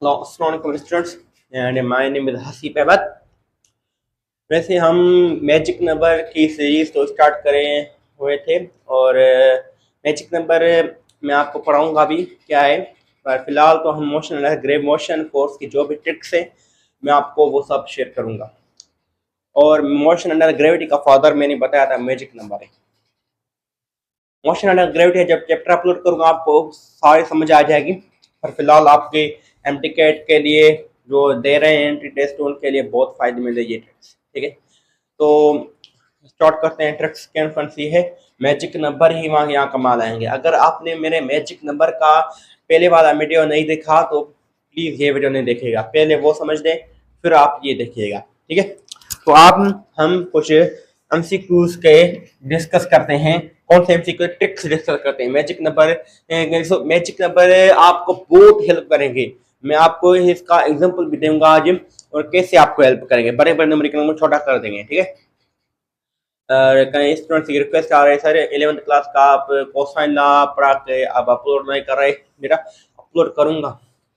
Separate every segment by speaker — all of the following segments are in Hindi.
Speaker 1: हेलो अस्सलाम वालेकुम students and my name is Haseeb Ahmed. वैसे हम मैजिक नंबर की सीरीज तो स्टार्ट करे हुए थे और मैजिक नंबर मैं आपको पढ़ाऊंगा भी क्या है, पर फिलहाल तो हम मोशन ग्रेव मोशन फोर्स की जो भी ट्रिक्स है मैं आपको वो सब शेयर करूंगा। और मोशन अंडर ग्रेविटी का फादर मैंने बताया था मैजिक नंबर है। मोशन अंडर ग्रेविटी जब चैप्टर अपलोड करूंगा आपको सारी समझ आ जाएगी, पर फिलहाल आपके एमटीकेट के लिए जो दे रहे हैं एंट्री टेस्ट उनके लिए बहुत फायदेमंद है ये ट्रिक्स। ठीक है, तो स्टार्ट करते हैं। ट्रिक्स कौन सी है? मैजिक नंबर ही वहाँ यहाँ कमाल आएंगे। अगर आपने मेरे मैजिक नंबर का पहले वाला वीडियो नहीं देखा तो प्लीज़ ये वीडियो नहीं देखेगा, पहले वो समझ दें फिर आप ये देखिएगा। ठीक है, तो आप हम कुछ एमसीक्यूज के डिस्कस करते हैं। कौन से एमसीक्यू ट्रिक्स डिस्कस करते हैं? मैजिक नंबर आपको बहुत हेल्प करेंगे। मैं आपको इसका एग्जांपल भी दूंगा आज, और कैसे आपको हेल्प करेंगे। बड़े बड़े नंबर का नंबर छोटा कर देंगे। ठीक है, कई स्टूडेंट्स की रिक्वेस्ट आ रही है, सर 11th क्लास का आप कोसाइन लॉ पढ़ा के आप अपलोड नहीं कर रहे। मेरा अपलोड करूंगा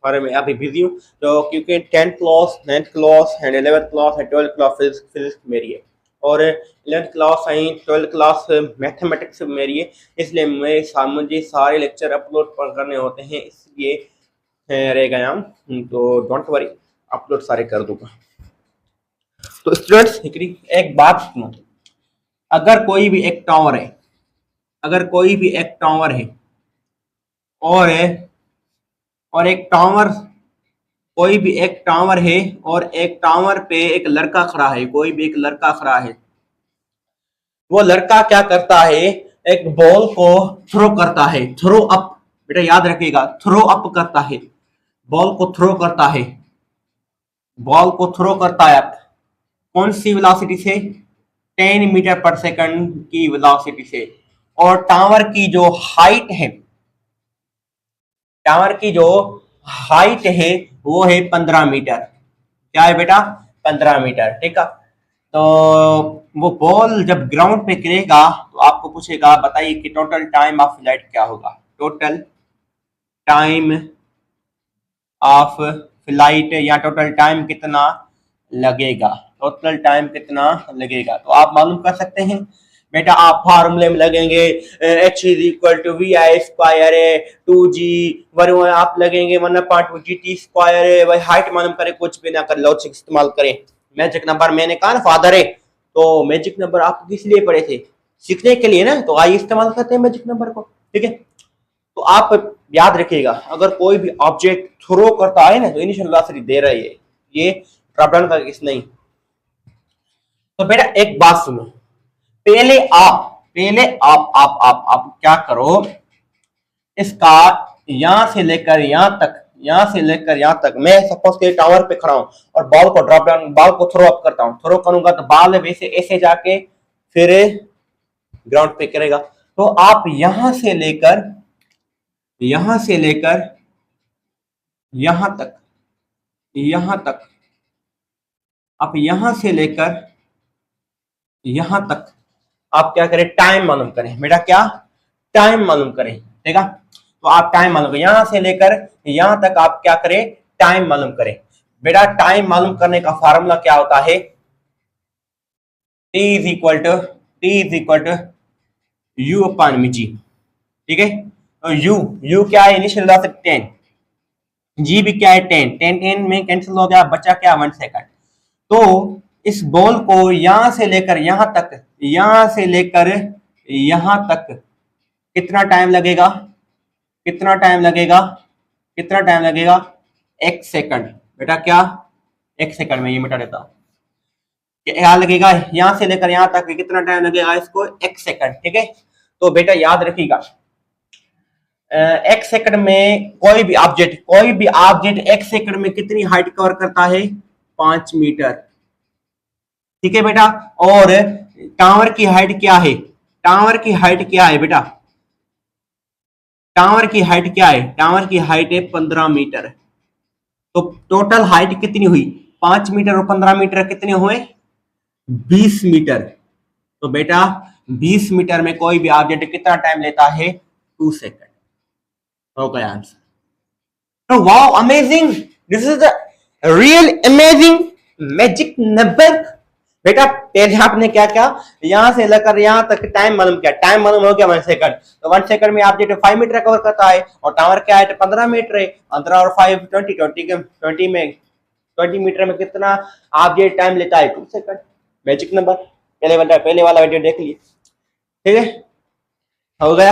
Speaker 1: पर मैं अभी बिजी हूँ, तो क्योंकि 10th class 9th class and 11th class and 12th class physics मेरी है, और 11th क्लास है 12th क्लास मैथमेटिक्स मेरी है। इसलिए मुझे सारे लेक्चर अपलोड करने होते हैं, इसलिए रह गया हूँ। तो डोंट वरी, अपलोड सारे कर दूंगा। तो स्टूडेंट्स एक बात सुनो, अगर कोई भी एक टावर है, अगर कोई भी एक टावर है और एक टावर, कोई भी एक टावर है और एक टावर पे एक लड़का खड़ा है, कोई भी एक लड़का खड़ा है, वो लड़का क्या करता है? एक बॉल को थ्रो करता है, थ्रो अप। बेटा याद रखिएगा, थ्रो अप करता है, बॉल को थ्रो करता है, बॉल को थ्रो करता है। कौन सी वेलोसिटी से? 10 मीटर पर सेकंड की वेलोसिटी से। और टावर की जो हाइट है, टावर की जो हाइट है वो है 15 मीटर। क्या है बेटा? 15 मीटर। ठीक है, तो वो बॉल जब ग्राउंड पे गिरेगा तो आपको पूछेगा बताइए कि टोटल टाइम ऑफ फ्लाइट क्या होगा। टोटल टाइम ऑफ फ्लाइट या टोटल टाइम कितना लगेगा, टोटल टाइम कितना लगेगा। तो आप मालूम कर सकते हैं बेटा, आप फार्मूले में लगेंगे h is equal to V I square है 2g, वर आप लगेंगे 1/2gt स्क्वायर है। भाई हाइट मालूम करे, कुछ भी ना कर, लॉजिक इस्तेमाल करें। मैजिक नंबर मैंने कहा ना फादर है, तो मैजिक नंबर आप किस लिए पढ़े थे? सीखने के लिए ना, तो आइए इस्तेमाल करते हैं मैजिक नंबर को। ठीक है, तो आप याद रखिएगा, अगर कोई भी ऑब्जेक्ट थ्रो करता है ना तो इनिशियल वेलोसिटी दे रही है, ये प्रॉब्लम का केस नहीं। तो बेटा एक बात सुनो, पहले आप क्या करो, इसका यहां से लेकर यहां तक, यहां से लेकर यहां तक, मैं सपोज के टावर पे खड़ा हूं और बॉल को ड्रॉप डाउन, बॉल को थ्रो अप करता हूं, थ्रो करूंगा तो बॉल वैसे ऐसे जाके फिर ग्राउंड पे करेगा। तो आप यहां से लेकर यहां तक, यहां तक, आप यहां से लेकर यहां तक आप क्या करें? टाइम मालूम करें। बेटा क्या? टाइम मालूम करें। ठीक है, तो आप टाइम मालूम करें, यहां से लेकर यहां तक आप क्या करें? टाइम मालूम करें। बेटा टाइम मालूम करने का फार्मूला क्या होता है? T is equal to U upon me जी। ठीक है, तो यू क्या है? इनिशियल वेलोसिटी 10, जी भी क्या है? 10, 10 10 में कैंसिल हो गया, बचा क्या? 1 सेकंड। तो इस बॉल को यहां से लेकर यहां तक, यहां से लेकर यहां तक कितना टाइम लगेगा? कितना टाइम लगेगा? कितना टाइम लगेगा? 1 सेकंड। बेटा क्या? 1 सेकंड में ये मिटा देता हूं। क्या लगेगा? यहां से लेकर यहां तक कितना टाइम लगेगा इसको? 1 सेकंड। ठीक है, तो बेटा याद रखिएगा, 1 सेकंड में कोई भी ऑब्जेक्ट 1 सेकंड में कितनी हाइट कवर करता है? 5 मीटर। ठीक है बेटा, और टावर की हाइट क्या है? टावर की हाइट क्या है बेटा? टावर की हाइट क्या है? टावर की हाइट है 15 मीटर। तो टोटल हाइट कितनी हुई? 5 मीटर और 15 मीटर कितने हुए? 20 मीटर। तो बेटा 20 मीटर में कोई भी ऑब्जेक्ट कितना टाइम लेता है? 2 सेकंड। हो गया आंसर। तो wow, amazing, this is the real amazing magic number. बेटा पहले आपने क्या किया, यहां से लेकर यहां तक टाइम मालूम किया, टाइम मालूम हो गया 1 सेकंड, तो 1 सेकंड में आप जो 5 मीटर कवर करता है और टावर क्या है 15 मीटर है, 15 और 5 20 में 20 मीटर में कितना आप ये टाइम लेता है 2 सेकंड। मैजिक नंबर पहले वाला वीडियो देख लिए, ठीक है, हो गया।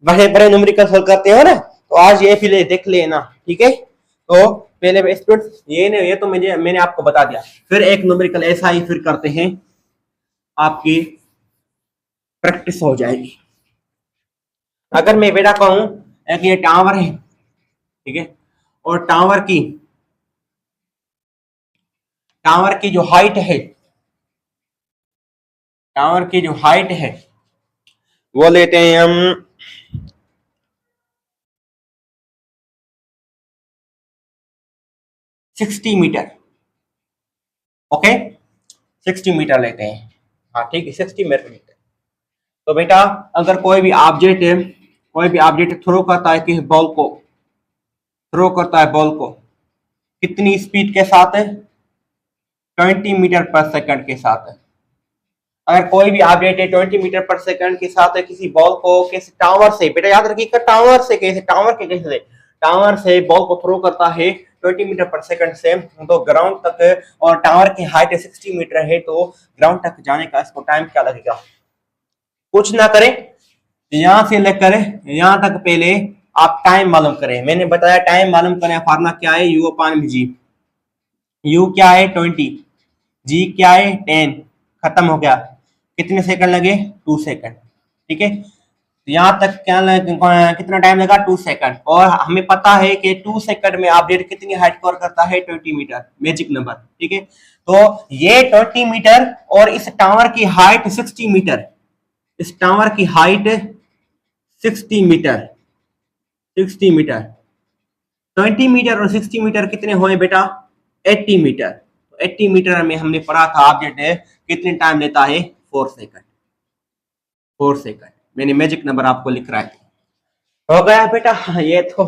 Speaker 1: बड़े बड़े न्यूमेरिकल सॉल्व करते हो ना, तो आज ये फिर देख लेना, ठीक है। तो पहले स्टूडेंट्स ये तो मैंने आपको बता दिया। फिर एक न्यूमेरिकल ऐसा ही फिर करते हैं, आपकी प्रैक्टिस हो जाएगी। अगर मैं बेटा कहूं कि ये टावर है, ठीक है, और टावर की जो हाइट है, टावर की जो हाइट है वो लेते हैं हम 60 मीटर, ओके 60 मीटर लेते हैं, हाँ ठीक है 60 मीटर। तो बेटा अगर कोई भी ऑब्जेक्ट थ्रो करता है किसी बॉल को, थ्रो करता है बॉल को कितनी स्पीड के साथ है, 20 मीटर पर सेकंड के साथ है। अगर कोई भी ऑब्जेक्ट है 20 मीटर पर सेकंड के साथ है, किसी बॉल को किसी टावर से, बेटा याद रखिएगा टावर से, कैसे टावर से बॉल को थ्रो करता है 20 मीटर पर सेकंड से, तो ग्राउंड तक, और टावर की हाइट 60 मीटर है, तो ग्राउंड तक जाने का इसको टाइम क्या लगेगा। कुछ ना करें, यहां से लेकर यहां तक पहले आप टाइम मालूम करें। मैंने बताया टाइम मालूम करें, फार्मूला क्या है, U अपान जी। U क्या है 20, G क्या है 10, खत्म हो गया। कितने सेकंड लगे 2 सेकंड, ठीक है। यहाँ तक कितना टाइम लगा 2 सेकंड, और हमें पता है कि 2 सेकंड में ऑब्जेक्ट कितनी हाइट कवर करता है 20 मीटर, मैजिक नंबर, ठीक है। तो ये 20 मीटर और इस टावर की हाइट 60 मीटर, इस टावर की हाइट 60 मीटर, 60 मीटर, 20 मीटर और 60 मीटर कितने हुए बेटा 80 मीटर। 80 मीटर में हमने पढ़ा था ऑब्जेक्ट कितने टाइम लेता है 4 सेकंड, 4 सेकंड। मैंने मैजिक नंबर आपको लिख रहा है, हो गया बेटा। ये तो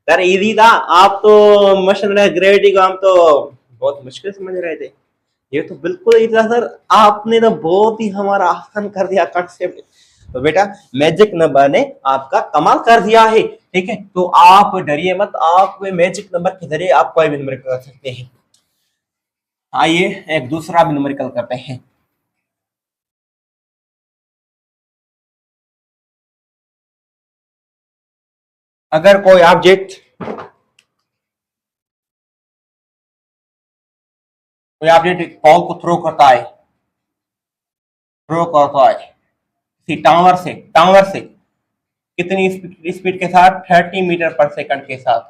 Speaker 1: यार इजी था, आप तो मशीन ग्रेविटी को हम तो बहुत मुश्किल समझ रहे थे, ये तो बिल्कुल इजी था सर, आपने तो बहुत ही हमारा आसान कर दिया कॉन्सेप्ट। तो बेटा मैजिक नंबर ने आपका कमाल कर दिया है, ठीक है। तो आप डरिए मत, आप मैजिक नंबर के जरिए आप कोई भी नंबर कर सकते हैं। आइए एक दूसरा भी न्यूमेरिकल करते हैं। अगर कोई ऑब्जेक्ट बॉल को थ्रो करता है, टावर से कितनी स्पीड के साथ 30 मीटर पर सेकंड के साथ,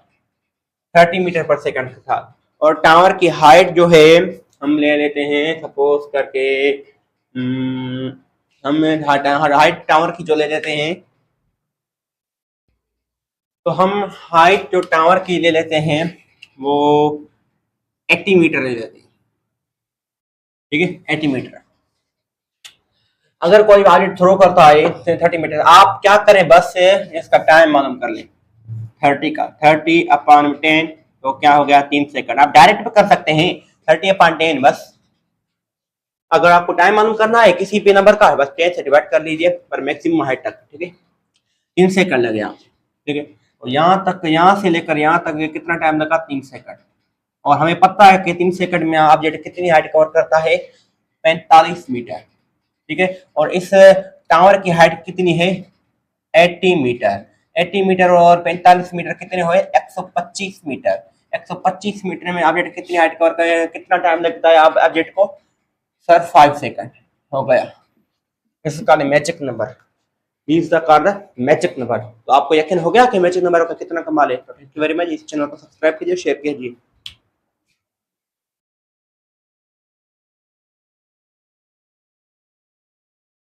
Speaker 1: 30 मीटर पर सेकंड के साथ, और टावर की हाइट जो है हम ले लेते हैं सपोज करके, हम हाइट टावर की जो ले लेते हैं, तो हम हाइट जो टावर की ले लेते हैं वो 80 मीटर ले लेते हैं, ठीक है 80 मीटर। अगर कोई ऑब्जेक्ट थ्रो करता है 30 मीटर, आप क्या करें बस से इसका टाइम मालूम कर लें 30 का, 30 अपॉन 10, तो क्या हो गया 3 सेकंड। आप डायरेक्ट भी कर सकते हैं 30 अपॉन 10 बस। अगर आपको टाइम मालूम करना है किसी भी नंबर का, बस 10 से डिवाइड कर लीजिए पर मैक्सिमम हाइट तक, ठीक है 3 सेकंड लगे आप, ठीक है। और यहाँ से लेकर यहाँ तक कितना टाइम लगा 3 सेकंड, और हमें पता है कि 3 सेकंड में ऑब्जेक्ट कितनी हाइट कवर करता है 45 मीटर, ठीक है। और इस टावर की हाइट कितनी है 80 मीटर, 80 मीटर और 45 मीटर कितने हुए 125 मीटर। 125 मीटर में ऑब्जेक्ट कितनी हाइट कवर करे, कितना टाइम लगता है ऑब्जेक्ट को सर 5 सेकंड, हो गया। इसका magic number is the card magic number. तो आपको यकीन हो गया कि मैजिक नंबर का कितना कमाल है। तो थैंक यू वेरी मच, इस चैनल को सब्सक्राइब कीजिए, शेयर कीजिए।